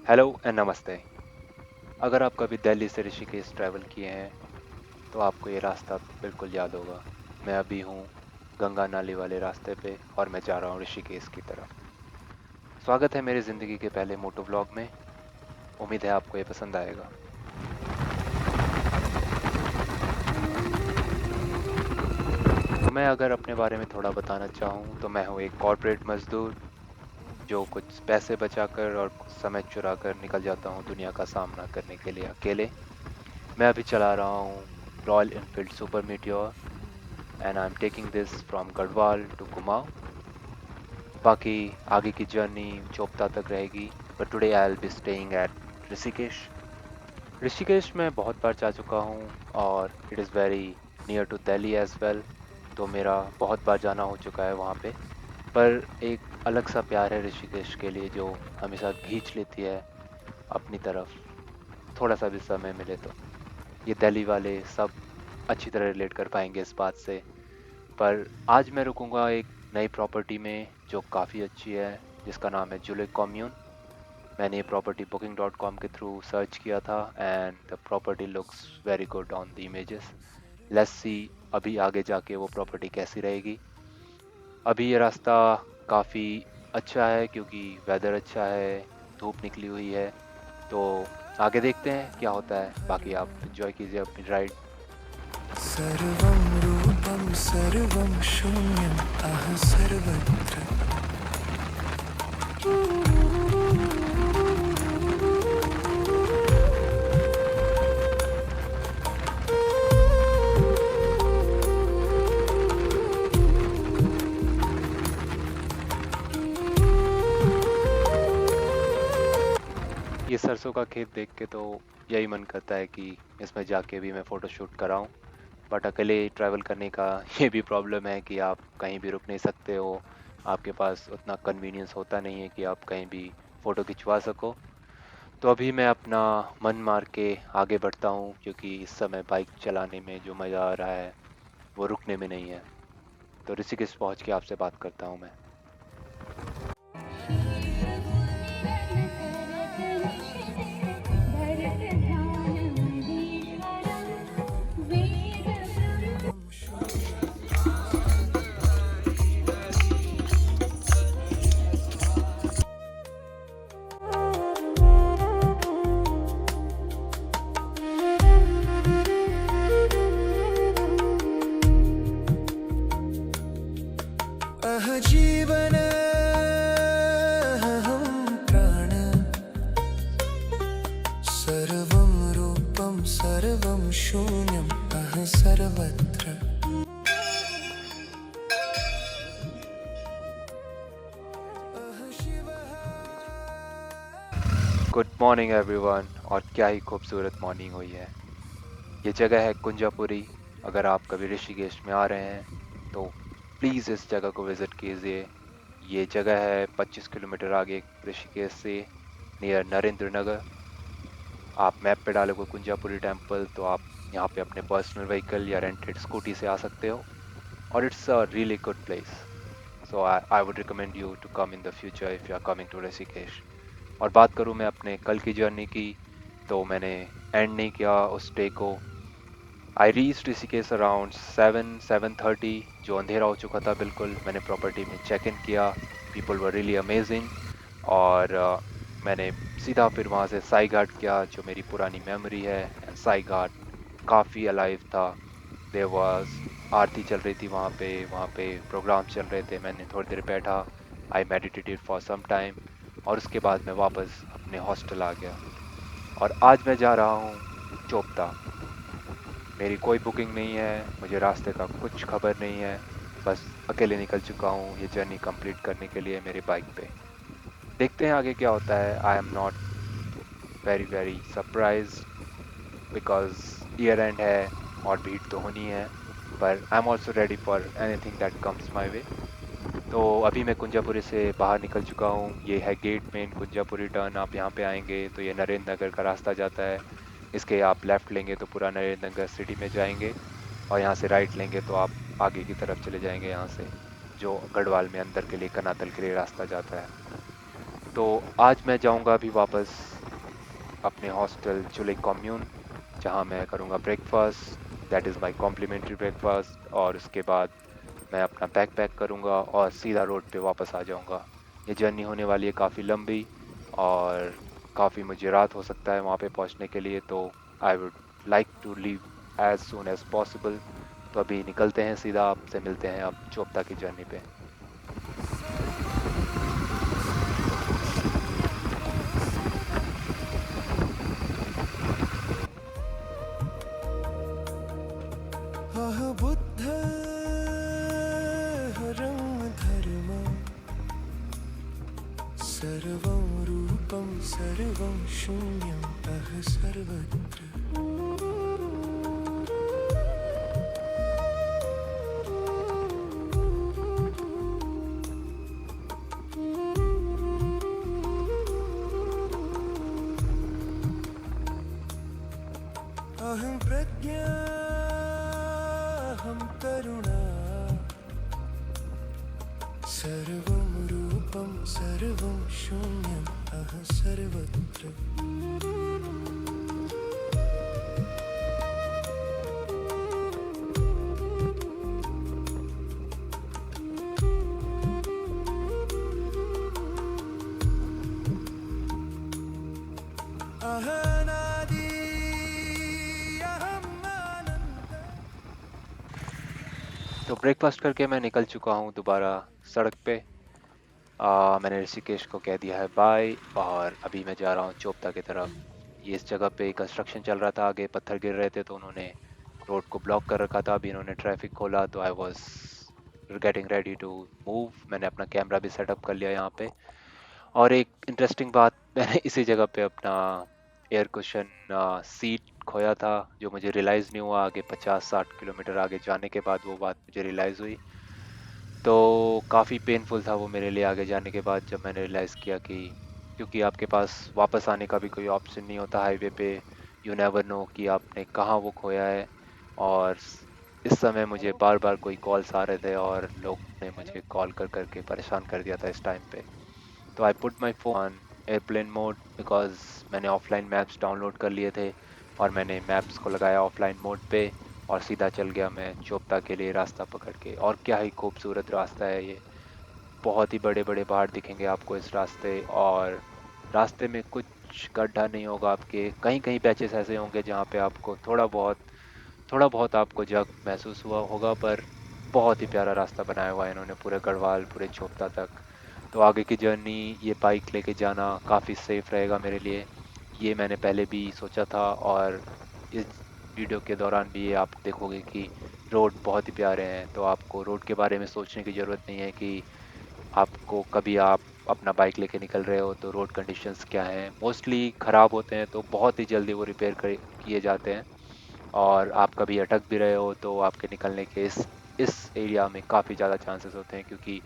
Hello and नमस्ते। अगर आप कभी दिल्ली से ऋषिकेश ट्रैवल किए हैं तो आपको ये रास्ता बिल्कुल याद होगा। मैं अभी हूँ गंगा नाली वाले रास्ते पे और मैं जा रहा हूँ ऋषिकेश की तरफ। स्वागत है मेरी ज़िंदगी के पहले मोटो व्लॉग में। उम्मीद है आपको ये पसंद आएगा। तो मैं अगर अपने बारे में थोड़ा बताना चाहूँ तो मैं हूँ एक कॉर्पोरेट मजदूर जो कुछ पैसे बचाकर और कुछ समय चुरा कर निकल जाता हूँ दुनिया का सामना करने के लिए अकेले। मैं अभी चला रहा हूँ royal Enfield super meteor and I'm taking this from Garhwal to Kumaon. बाकी आगे की जर्नी चोपता तक रहेगी, but today I'll be staying at Rishikesh. Rishikesh मैं बहुत बार जा चुका हूँ और it is very near to Delhi as well, तो मेरा बहुत बार जाना हो चुका है वहाँ पे। पर एक अलग सा प्यार है ऋषिकेश के लिए जो हमेशा खींच लेती है अपनी तरफ, थोड़ा सा भी समय मिले तो। ये दिल्ली वाले सब अच्छी तरह रिलेट कर पाएंगे इस बात से। पर आज मैं रुकूंगा एक नई प्रॉपर्टी में जो काफ़ी अच्छी है, जिसका नाम है जुलिक कॉम्यून। मैंने ये प्रॉपर्टी booking.com के थ्रू सर्च किया था and the property looks very good on the images. Let's see अभी आगे जाके वो प्रॉपर्टी कैसी रहेगी। अभी ये रास्ता काफ़ी अच्छा है क्योंकि वेदर अच्छा है, धूप निकली हुई है। तो आगे देखते हैं क्या होता है। बाकी आप एंजॉय कीजिए अपनी राइड। सर्वं रूपं सर्वं शून्यं अह सर्वत्र। ये सरसों का खेत देख के तो यही मन करता है कि इसमें जाके भी मैं फ़ोटो शूट कराऊं। बट अकेले ट्रैवल करने का ये भी प्रॉब्लम है कि आप कहीं भी रुक नहीं सकते हो। आपके पास उतना कन्वीनियंस होता नहीं है कि आप कहीं भी फ़ोटो खिंचवा सको। तो अभी मैं अपना मन मार के आगे बढ़ता हूँ क्योंकि इस समय बाइक चलाने में जो मज़ा आ रहा है वो रुकने में नहीं है। तो ऋषिकेश पहुँच के आपसे बात करता हूँ मैं। अह जीवन अहं प्राण सर्वं रूपं सर्वं शून्यं अह सर्वत्र। अह शिवः। Good morning everyone. और क्या ही खूबसूरत मॉर्निंग हुई है। ये जगह है कुंजापुरी। अगर आप कभी ऋषिकेश में आ रहे हैं तो प्लीज़ इस जगह को विज़िट कीजिए। ये जगह है 25 किलोमीटर आगे ऋषिकेश से, नियर नरेंद्र नगर। आप मैप पे डालोगे कुंजापुरी टेम्पल तो आप यहाँ पे अपने पर्सनल व्हीकल या रेंटेड स्कूटी से आ सकते हो। और it's a really good place. So I would recommend you to come in the future if you are coming to Rishikesh. और बात करूँ मैं अपने कल की जर्नी की, तो मैंने एंड नहीं किया उस डे को। आई रीच ऋषिकेश अराउंड 7:30, जो अंधेरा हो चुका था बिल्कुल। मैंने प्रॉपर्टी में चेक इन किया। People were really amazing. और मैंने सीधा फिर वहाँ से साई घाट किया जो मेरी पुरानी मेमोरी है। एंड साई घाट काफ़ी अलाइव था। देयर वाज आरती चल रही थी वहाँ पे प्रोग्राम चल रहे थे। मैंने थोड़ी देर बैठा, आई मेडिटेटेड फॉर सम टाइम और उसके बाद मैं वापस अपने हॉस्टल आ गया। और आज मैं जा रहा हूँ चोपता। मेरी कोई बुकिंग नहीं है, मुझे रास्ते का कुछ खबर नहीं है। बस अकेले निकल चुका हूँ ये जर्नी कंप्लीट करने के लिए मेरी बाइक पे। देखते हैं आगे क्या होता है। I am not very very surprise because year end है और भीड़ तो होनी है। पर I am also ready for anything that comes my way. तो अभी मैं कुंजापुरी से बाहर निकल चुका हूँ। ये है गेट मेन कुंजापुरी टर्न। आप यहाँ पे आएंगे तो ये नरेंद्र नगर का रास्ता जाता है। इसके आप लेफ़्ट लेंगे तो पूरा नरेंद्र नगर सिटी में जाएंगे और यहाँ से राइट लेंगे तो आप आगे की तरफ चले जाएंगे यहाँ से, जो गढ़वाल में अंदर के लिए कनातल के लिए रास्ता जाता है। तो आज मैं जाऊँगा अभी वापस अपने हॉस्टल चुले कम्यून, जहाँ मैं करूँगा breakfast, that is my complimentary breakfast, और उसके बाद मैं अपना बैग पैक करूँगा और सीधा रोड पे वापस आ जाऊँगा। ये जर्नी होने वाली है काफ़ी लंबी, और काफ़ी मुझे रात हो सकता है वहाँ पे पहुँचने के लिए, तो I would like to leave as soon as possible. तो अभी निकलते हैं, सीधा आपसे मिलते हैं अब चोपता की जर्नी पे। बुद्ध धर्म सर्वं रूपं सर्वं शून्यं सर्वत्र। अहं प्रज्ञा अहं करुणा सर्वं रूपं सर्वं शून्यं सर्वत्र। अहनादि अहं आनन्द। तो ब्रेकफास्ट करके मैं निकल चुका हूँ दोबारा सड़क पे। मैंने ऋषिकेश को कह दिया है बाय, और अभी मैं जा रहा हूँ चोपता की तरफ। ये इस जगह पे कंस्ट्रक्शन चल रहा था, आगे पत्थर गिर रहे थे तो उन्होंने रोड को ब्लॉक कर रखा था। अभी इन्होंने ट्रैफिक खोला तो I was getting ready to move. मैंने अपना कैमरा भी सेटअप कर लिया यहाँ पे। और एक इंटरेस्टिंग बात, मैंने इसी जगह पे अपना एयर कुशन सीट खोया था, जो मुझे रियलाइज़ नहीं हुआ। आगे 50-60 किलोमीटर आगे जाने के बाद वो बात मुझे रियलाइज़ हुई। तो काफ़ी पेनफुल था वो मेरे लिए आगे जाने के बाद, जब मैंने रियलाइज़ किया कि क्योंकि आपके पास वापस आने का भी कोई ऑप्शन नहीं होता हाईवे पे। यू नेवर नो कि आपने कहाँ वो खोया है। और इस समय मुझे बार बार कोई कॉल्स आ रहे थे और लोग ने मुझे कॉल कर करके परेशान कर दिया था इस टाइम पे। तो I put my phone on airplane mode because मैंने ऑफलाइन मैप्स डाउनलोड कर लिए थे, और मैंने मैप्स को लगाया ऑफलाइन मोड पे, और सीधा चल गया मैं चोपता के लिए रास्ता पकड़ के। और क्या ही खूबसूरत रास्ता है ये। बहुत ही बड़े बड़े पहाड़ दिखेंगे आपको इस रास्ते, और रास्ते में कुछ गड्ढा नहीं होगा आपके। कहीं कहीं पैचेस ऐसे होंगे जहाँ पे आपको थोड़ा बहुत आपको जग महसूस हुआ होगा, पर बहुत ही प्यारा रास्ता बनाया हुआ है इन्होंने पूरे गढ़वाल, पूरे चोपता तक। तो आगे की जर्नी ये बाइक लेके जाना काफ़ी सेफ रहेगा मेरे लिए। ये मैंने पहले भी सोचा था, और इस वीडियो के दौरान भी ये आप देखोगे कि रोड बहुत ही प्यारे हैं। तो आपको रोड के बारे में सोचने की ज़रूरत नहीं है कि आपको कभी आप अपना बाइक लेके निकल रहे हो तो रोड कंडीशंस क्या हैं। मोस्टली ख़राब होते हैं तो बहुत ही जल्दी वो रिपेयर किए जाते हैं, और आप कभी अटक भी रहे हो तो आपके निकलने के इस एरिया में काफ़ी ज़्यादा चांसेस होते हैं, क्योंकि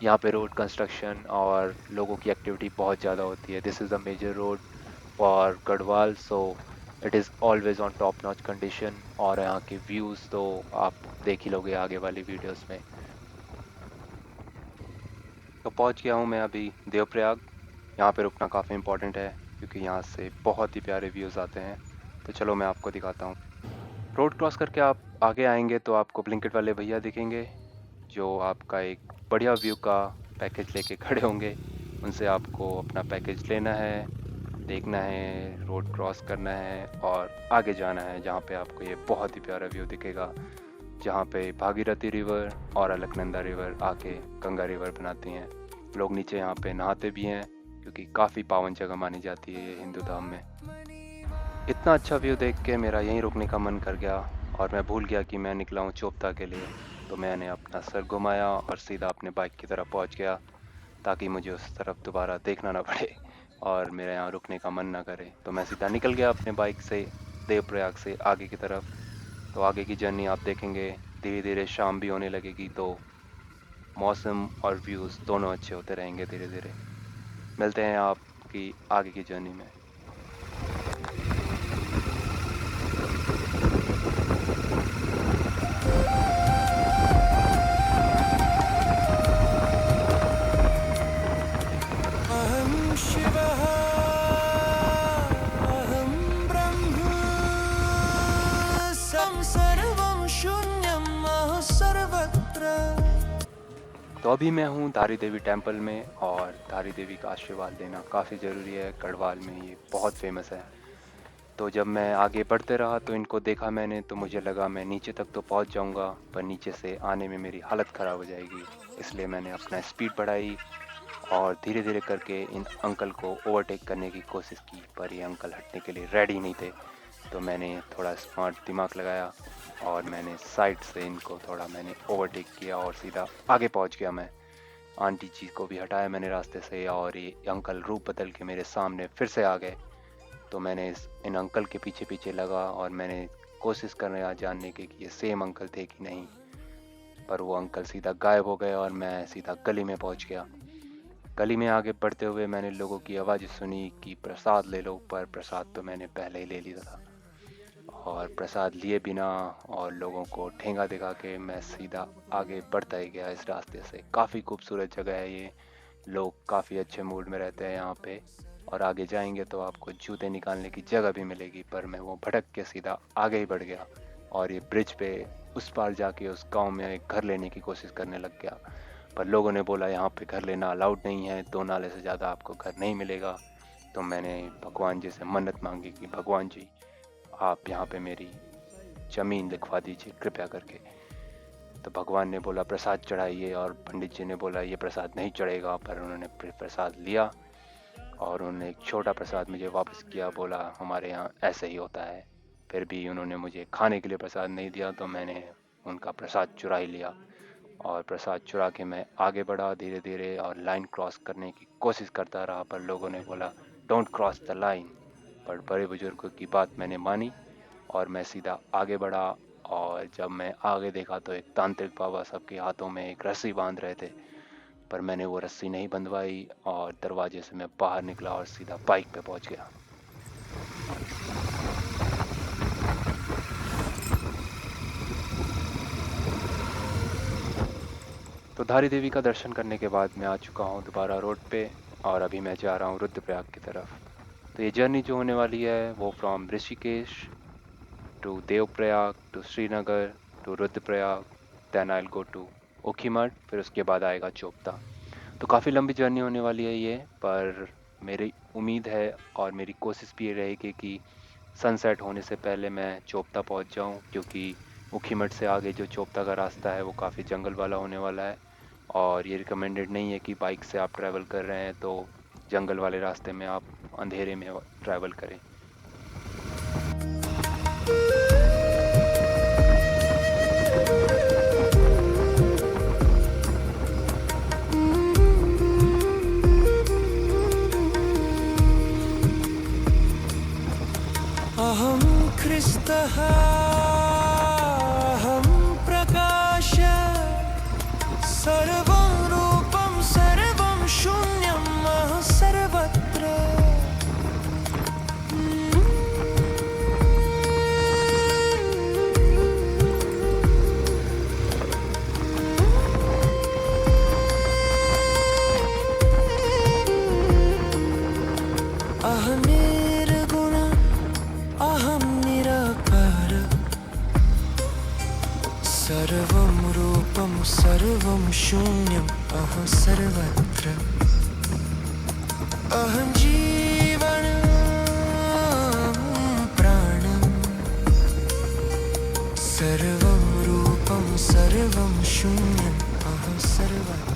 यहाँ पे रोड कंस्ट्रक्शन और लोगों की एक्टिविटी बहुत ज़्यादा होती है। This is the major road for Garhwal, so it is always on top notch condition. और यहाँ के व्यूज़ तो आप देख ही लोगे आगे वाली वीडियोस में। तो पहुँच गया हूँ मैं अभी देवप्रयाग। यहाँ पे रुकना काफ़ी इम्पोर्टेंट है क्योंकि यहाँ से बहुत ही प्यारे व्यूज़ आते हैं। तो चलो मैं आपको दिखाता हूँ। रोड क्रॉस करके आप आगे आएंगे तो आपको ब्लिंकिट वाले भैया दिखेंगे, जो आपका एक बढ़िया व्यू का पैकेज लेके खड़े होंगे। उनसे आपको अपना पैकेज लेना है, देखना है, रोड क्रॉस करना है और आगे जाना है, जहाँ पे आपको ये बहुत ही प्यारा व्यू दिखेगा, जहाँ पे भागीरथी रिवर और अलकनंदा रिवर आके गंगा रिवर बनाती हैं। लोग नीचे यहाँ पे नहाते भी हैं क्योंकि काफ़ी पावन जगह मानी जाती है ये हिंदू धाम में। इतना अच्छा व्यू देख के मेरा यहीं रुकने का मन कर गया, और मैं भूल गया कि मैं निकला हूँ चोपता के लिए। तो मैंने अपना सर घुमाया और सीधा अपने बाइक की तरफ पहुँच गया, ताकि मुझे उस तरफ दोबारा देखना ना पड़े और मेरा यहाँ रुकने का मन ना करे। तो मैं सीधा निकल गया अपने बाइक से देवप्रयाग से आगे की तरफ। तो आगे की जर्नी आप देखेंगे, धीरे धीरे शाम भी होने लगेगी, तो मौसम और व्यूज़ दोनों अच्छे होते रहेंगे धीरे धीरे। मिलते हैं आपकी आगे की जर्नी में। अहं शिवः तो अभी मैं हूँ धारी देवी टेम्पल में, और धारी देवी का आशीर्वाद लेना काफ़ी ज़रूरी है। गढ़वाल में ये बहुत फेमस है। तो जब मैं आगे बढ़ते रहा तो इनको देखा मैंने, तो मुझे लगा मैं नीचे तक तो पहुँच जाऊँगा, पर नीचे से आने में मेरी हालत ख़राब हो जाएगी। इसलिए मैंने अपना स्पीड बढ़ाई और धीरे-धीरे करके इन अंकल को ओवरटेक करने की कोशिश की, पर ये अंकल हटने के लिए रेडी नहीं थे। तो मैंने थोड़ा स्मार्ट दिमाग लगाया और मैंने साइड से इनको थोड़ा मैंने ओवरटेक किया और सीधा आगे पहुंच गया मैं। आंटी जी को भी हटाया मैंने रास्ते से, और ये अंकल रूप बदल के मेरे सामने फिर से आ गए। तो मैंने इन अंकल के पीछे पीछे लगा और मैंने कोशिश कर रहा जानने की कि ये सेम अंकल थे कि नहीं, पर वो अंकल सीधा गायब हो गए और मैं सीधा गली में पहुंच गया। गली में आगे बढ़ते हुए मैंने लोगों की आवाज़ सुनी कि प्रसाद ले लो, पर प्रसाद तो मैंने पहले ही ले लिया था। और प्रसाद लिए बिना और लोगों को ठेंगा दिखा के मैं सीधा आगे बढ़ता ही गया इस रास्ते से। काफ़ी खूबसूरत जगह है ये, लोग काफ़ी अच्छे मूड में रहते हैं यहाँ पे, और आगे जाएंगे तो आपको जूते निकालने की जगह भी मिलेगी। पर मैं वो भटक के सीधा आगे ही बढ़ गया और ये ब्रिज पे उस पार जाके उस गांव में एक घर लेने की कोशिश करने लग गया। पर लोगों ने बोला यहाँ पे घर लेना अलाउड नहीं है, 2 नाले से ज़्यादा आपको घर नहीं मिलेगा। तो मैंने भगवान जी से मन्नत मांगी कि भगवान जी, आप यहाँ पे मेरी ज़मीन लिखवा दीजिए कृपया करके। तो भगवान ने बोला प्रसाद चढ़ाइए, और पंडित जी ने बोला ये प्रसाद नहीं चढ़ेगा, पर उन्होंने प्रसाद लिया और उन्होंने एक छोटा प्रसाद मुझे वापस किया। बोला हमारे यहाँ ऐसे ही होता है। फिर भी उन्होंने मुझे खाने के लिए प्रसाद नहीं दिया, तो मैंने उनका प्रसाद चुरा ही लिया। और प्रसाद चुरा के मैं आगे बढ़ा धीरे धीरे और लाइन क्रॉस करने की कोशिश करता रहा, पर लोगों ने बोला डोंट क्रॉस द लाइन। पर बड़े बुजुर्गों की बात मैंने मानी और मैं सीधा आगे बढ़ा। और जब मैं आगे देखा तो एक तांत्रिक बाबा सबके हाथों में एक रस्सी बांध रहे थे, पर मैंने वो रस्सी नहीं बंधवाई और दरवाजे से मैं बाहर निकला और सीधा बाइक पे पहुंच गया। तो धारी देवी का दर्शन करने के बाद मैं आ चुका हूँ दोबारा रोड पे, और अभी मैं जा रहा हूँ रुद्रप्रयाग की तरफ। तो ये जर्नी जो होने वाली है वो from Rishikesh to Devprayag to Srinagar to Rudraprayag, then I will go to Okhimath, फिर उसके बाद आएगा चोपता। तो काफ़ी लंबी जर्नी होने वाली है ये, पर मेरी उम्मीद है और मेरी कोशिश भी ये रहेगी कि सनसेट होने से पहले मैं चोपता पहुंच जाऊं, क्योंकि ऊखीमठ से आगे जो चोपता का रास्ता है वो काफ़ी जंगल वाला होने वाला है, और ये रिकमेंडेड नहीं है कि बाइक से आप ट्रैवल कर रहे हैं तो जंगल वाले रास्ते में आप अंधेरे में ट्रैवल करें। अहं ख्रिस्तः अहं प्रकाश सर्वं रूपं सर्वं शून्यं सर्वत्र। अहं निर्गुण अहं निराकार सर्वं रूपं सर्वं शून्यं अहं सर्वत्र। अहं जीवनं प्राणं सर्वं रूपं सर्वं शून्यं अहं सर्वत्र।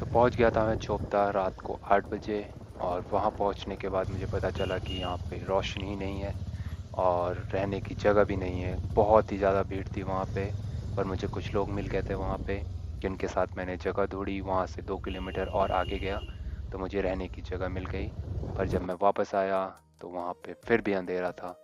पहुंच गया था मैं चोपता रात को 8 बजे, और वहां पहुंचने के बाद मुझे पता चला कि यहाँ पे रोशनी ही नहीं है और रहने की जगह भी नहीं है। बहुत ही ज़्यादा भीड़ थी वहाँ पे, पर मुझे कुछ लोग मिल गए थे वहाँ पे जिनके साथ मैंने जगह ढूंढी। वहाँ से 2 किलोमीटर और आगे गया तो मुझे रहने की जगह मिल गई, पर जब मैं वापस आया तो वहाँ पे फिर भी अंधेरा था